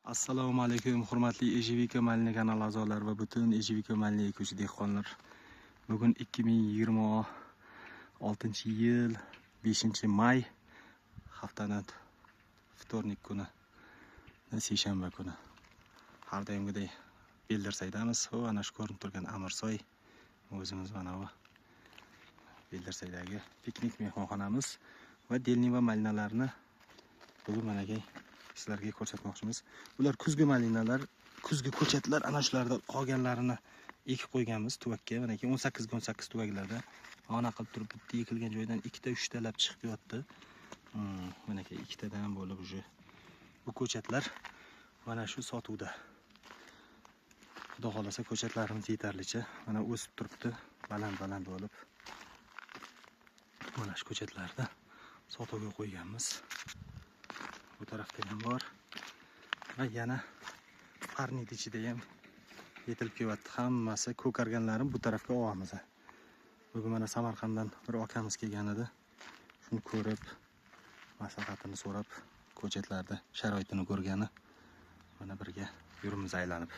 Assalomu alaykum hurmatli Ejivika Malini kanal a'zolari va butun Ejivika Malini ekuvchi dehqonlar. Bugun 2026-yil 5-may haftaning vtornik kuni, seshanba kuni. Har doimgidek Beldirsaydamiz. Va ana shu ko'rinib turgan Amirsoy o'zimiz mana bu Beldirsaydagi piknik mehmonxonamiz va delni va malinalarni bugun mana sizlarga ko'rsatmoqchimiz. Bular kuzgi malinalar, kuzgi ko'chatlar, ana shulardan qolganlarini ekib qo'yganmiz tuvakka. Mana 18 tuvaklarda ona qilib turib bitta ekilgan joydan 2-3talab chiqib yotdi. Mana ikkitadan bo'lib bu ko'chatlar mana shu sotuvda. Xudo xolasa ko'chatlarimiz yetarlicha mana o'sib turibdi, baland bo'lib. Mana shu ko'chatlarni sotuvga qo'yganmiz. Bu tarafda ham bor va yana parnit ichida ham yetilib kelyapti. Hammasi ko'karganlarim bu tarafga olamiz. Bugun mana Samarqanddan bir akamiz kelgan edi. Shuni ko'rib, maslahatini so'rab, ko'chatlarda sharoitini ko'rgani mana birga yurimiz aylanib.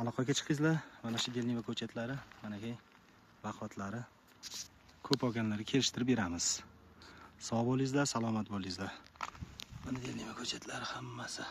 Aloqaga chiqingizlar. Mana shu delni va ko'chatlari, mana vaqotlari ko'p olganlarga kelishtirib beramiz. Sog' bo'lingizlar, salomat bo'lingizlar. Mana delni va ko'chatlari hammasi